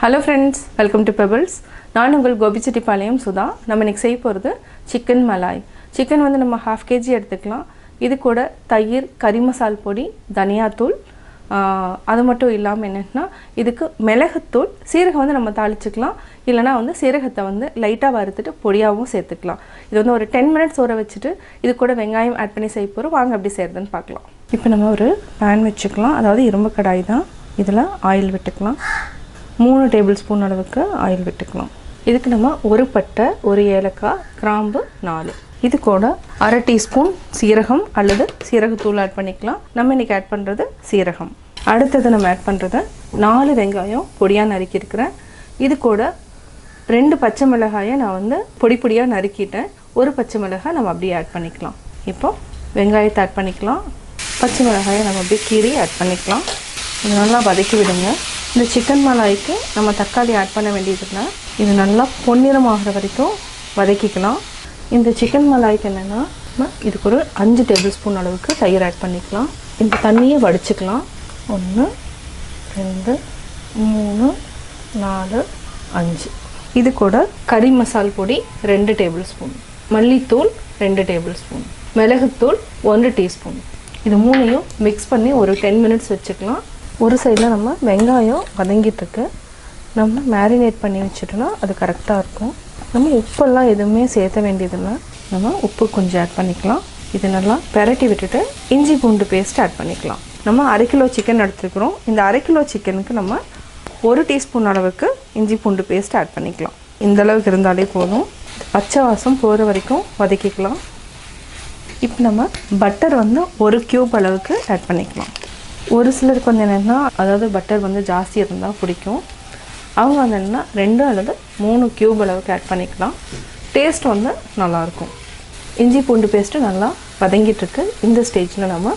Hello friends, welcome to Pebbles. நான் உங்கள் கோபி செட்டிப்பாளையம் சுதா. நம்ம இன்னைக்கு செய்ய போகிறது சிக்கன் மலாய். சிக்கன் வந்து நம்ம 1/2 kg எடுத்துக்கலாம். இது கூட தயிர், கறி மசால் பொடி, தனியாத்தூள், அது மட்டும் இல்லாமல் என்னன்னா இதுக்கு மிளகுத்தூள், சீரகம் வந்து நம்ம தாளிச்சுக்கலாம். இல்லைனா வந்து சீரகத்தை வந்து லைட்டாக வறுத்துட்டு பொடியாகவும் சேர்த்துக்கலாம். இது வந்து ஒரு 10 minutes ஊற வச்சுட்டு இது கூட வெங்காயம் ஆட் பண்ணி செய்ய போகிறோம். வாங்க எப்படி செய்கிறதுன்னு பார்க்கலாம். இப்போ நம்ம ஒரு பேன் வச்சுக்கலாம். அதாவது இரும்பு கடாய் தான். இதில் ஆயில் விட்டுக்கலாம். 3 tablespoon அளவுக்கு ஆயில் விட்டுக்கலாம். இதுக்கு நம்ம ஒரு பட்டை, ஒரு ஏலக்காய், கிராம்பு 4. இது கூட 1/2 teaspoon சீரகம் அல்லது சீரகத்தூள் ஆட் பண்ணிக்கலாம். நம்ம இன்றைக்கி ஆட் பண்ணுறது சீரகம். அடுத்தது நம்ம ஆட் பண்ணுறது 4 வெங்காயம் பொடியாக நறுக்கியிருக்கிறேன். இது கூட 2 பச்சை மிளகாயை நான் வந்து பொடியாக நறுக்கிட்டேன். ஒரு பச்சை மிளகாய் நம்ம அப்படியே ஆட் பண்ணிக்கலாம். இப்போ வெங்காயத்தை ஆட் பண்ணிக்கலாம். பச்சை மிளகாயை நம்ம அப்படியே கீரி ஆட் பண்ணிக்கலாம். இது நல்லா வதக்கி விடுங்க. இந்த சிக்கன் மலாய்க்கு நம்ம தக்காளி ஆட் பண்ண வேண்டியதுன்னா இது நல்லா பொன்னிறமாகிற வரைக்கும் வதக்கிக்கலாம். இந்த சிக்கன் மலாய்க்கு என்னென்னா இதுக்கு ஒரு 5 tablespoon அளவுக்கு தயிர் ஆட் பண்ணிக்கலாம். இந்த தண்ணியை வடிச்சுக்கலாம். 1 2 3 4 5. இது கூட கறி மசால் பொடி 2 tablespoon, மல்லித்தூள் 2 tablespoon, மிளகுத்தூள் 1 teaspoon. இது மூணையும் மிக்ஸ் பண்ணி ஒரு 10 minutes வச்சுக்கலாம். ஒரு சைடில் நம்ம வெங்காயம் வதங்கிட்டுருக்கு. நம்ம மேரினேட் பண்ணி வச்சுட்டோன்னா அது கரெக்டாக இருக்கும். நம்ம உப்பெல்லாம் எதுவுமே சேர்த்த வேண்டியதில்லை. நம்ம உப்பு கொஞ்சம் ஆட் பண்ணிக்கலாம். இது நல்லா பெரட்டி விட்டுட்டு இஞ்சி பூண்டு பேஸ்ட் ஆட் பண்ணிக்கலாம். நம்ம 1/2 kg சிக்கன் எடுத்துக்கிறோம். இந்த 1/2 kg சிக்கனுக்கு நம்ம 1 teaspoon அளவுக்கு இஞ்சி பூண்டு பேஸ்ட் ஆட் பண்ணிக்கலாம். இந்த அளவுக்கு இருந்தாலே போதும். பச்சை வாசம் போகிற வரைக்கும் வதக்கிக்கலாம். இப்போ நம்ம பட்டர் வந்து 1 cube அளவுக்கு ஆட் பண்ணிக்கலாம். ஒரு சிலருக்கு வந்து என்னென்னா அதாவது பட்டர் வந்து ஜாஸ்தி இருந்தால் பிடிக்கும். அவங்க வந்து என்னென்னா 2 அல்லது 3 cube அளவுக்கு ஆட் பண்ணிக்கலாம். டேஸ்ட் வந்து நல்லாயிருக்கும். இஞ்சி பூண்டு பேஸ்ட்டு நல்லா வதங்கிட்டுருக்கு. இந்த ஸ்டேஜில் நம்ம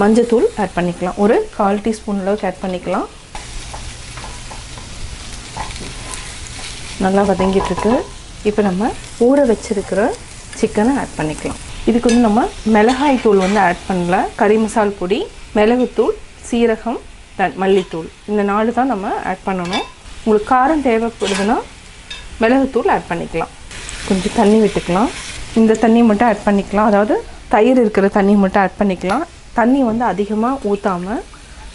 மஞ்சத்தூள் ஆட் பண்ணிக்கலாம். ஒரு 1/4 teaspoon அளவுக்கு ஆட் பண்ணிக்கலாம். நல்லா வதங்கிட்டுருக்கு. இப்போ நம்ம ஊற வச்சுருக்கிற சிக்கனை ஆட் பண்ணிக்கலாம். இதுக்கு வந்து நம்ம மிளகாய் தூள் வந்து ஆட் பண்ணல. கறி மசால் பொடி, மிளகுத்தூள், சீரகம், மல்லித்தூள், இந்த 4 தான் நம்ம ஆட் பண்ணணும். உங்களுக்கு காரம் தேவைப்படுதுன்னா மிளகுத்தூள் ஆட் பண்ணிக்கலாம். கொஞ்சம் தண்ணி விட்டுக்கலாம். இந்த தண்ணி மட்டும் ஆட் பண்ணிக்கலாம். அதாவது தயிர் இருக்கிற தண்ணி மட்டும் ஆட் பண்ணிக்கலாம். தண்ணி வந்து அதிகமாக ஊற்றாமல்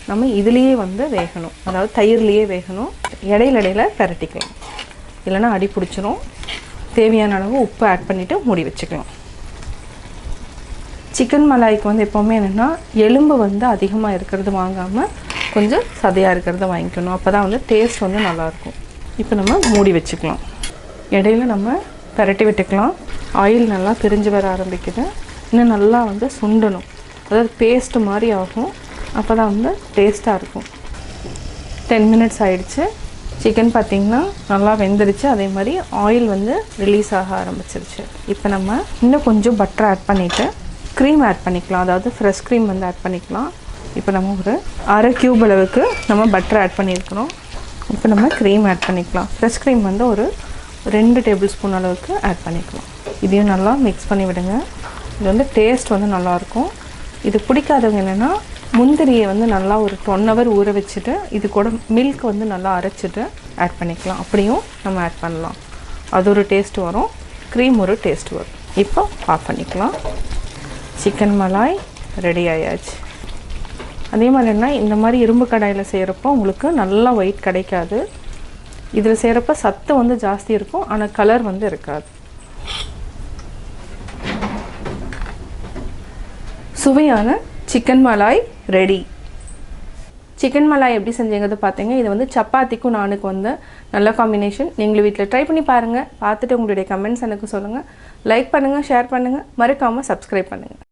நம்ம இதுலேயே வந்து வேகணும். அதாவது தயிர்லேயே வேகணும். இடையில பெரட்டிக்கலாம். இல்லைன்னா அடி பிடிச்சிரும். தேவையான அளவு உப்பு ஆட் பண்ணிவிட்டு மூடி வச்சுக்கலாம். சிக்கன் மலாய்க்கு வந்து எப்போவுமே என்னென்னா எலும்பு வந்து அதிகமாக இருக்கிறது வாங்காமல் கொஞ்சம் சதையாக இருக்கிறத வாங்கிக்கணும். அப்போ தான் வந்து டேஸ்ட் வந்து நல்லாயிருக்கும். இப்போ நம்ம மூடி வச்சுக்கலாம். இடையில நம்ம பெரட்டி விட்டுக்கலாம். ஆயில் நல்லா பிரிஞ்சு வர ஆரம்பிக்குது. இன்னும் நல்லா வந்து சுண்டணும். அதாவது பேஸ்ட்டு மாதிரி ஆகும். அப்போ தான் வந்து டேஸ்ட்டாக இருக்கும். 10 minutes ஆகிடுச்சு. சிக்கன் பார்த்திங்கன்னா நல்லா வெந்துருச்சு. அதே மாதிரி ஆயில் வந்து ரிலீஸ் ஆக ஆரம்பிச்சிருச்சு. இப்போ நம்ம இன்னும் கொஞ்சம் பட்டர் ஆட் பண்ணிவிட்டு க்ரீம் ஆட் பண்ணிக்கலாம். அதாவது ஃப்ரெஷ் க்ரீம் வந்து ஆட் பண்ணிக்கலாம். இப்போ நம்ம ஒரு 1/2 cube அளவுக்கு நம்ம பட்டர் ஆட் பண்ணியிருக்கிறோம். இப்போ நம்ம க்ரீம் ஆட் பண்ணிக்கலாம். ஃப்ரெஷ் க்ரீம் வந்து ஒரு 2 tablespoon அளவுக்கு ஆட் பண்ணிக்கலாம். இதையும் நல்லா மிக்ஸ் பண்ணி விடுங்க. இது வந்து டேஸ்ட் வந்து நல்லாயிருக்கும். இது பிடிக்காதவங்க என்னென்னா முந்திரியை வந்து நல்லா ஒரு 1 hour ஊற வச்சுட்டு இது கூட மில்க் வந்து நல்லா அரைச்சிட்டு ஆட் பண்ணிக்கலாம். அப்படியும் நம்ம ஆட் பண்ணலாம். அது ஒரு டேஸ்ட் வரும். க்ரீம் ஒரு டேஸ்ட் வரும். இப்போ ஆஃப் பண்ணிக்கலாம். சிக்கன் மலாய் ரெடி ஆயாச்சு. அதே மாதிரி என்ன இந்த மாதிரி இரும்பு கடாயில் செய்கிறப்போ உங்களுக்கு நல்லா ஒயிட் கிடைக்காது. இதில் செய்கிறப்ப சத்து வந்து ஜாஸ்தி இருக்கும். ஆனால் கலர் வந்து இருக்காது. சுவையான chicken malai ready. Chicken malai எப்படி செஞ்சீங்கிறது பார்த்தீங்க. இது வந்து சப்பாத்திக்கும் நானுக்கு வந்து நல்ல காம்பினேஷன். நீங்களும் வீட்டில் ட்ரை பண்ணி பாருங்கள். பார்த்துட்டு உங்களுடைய கமெண்ட்ஸ் எனக்கு சொல்லுங்கள். லைக் பண்ணுங்கள், ஷேர் பண்ணுங்கள், மறக்காமல் சப்ஸ்கிரைப் பண்ணுங்கள்.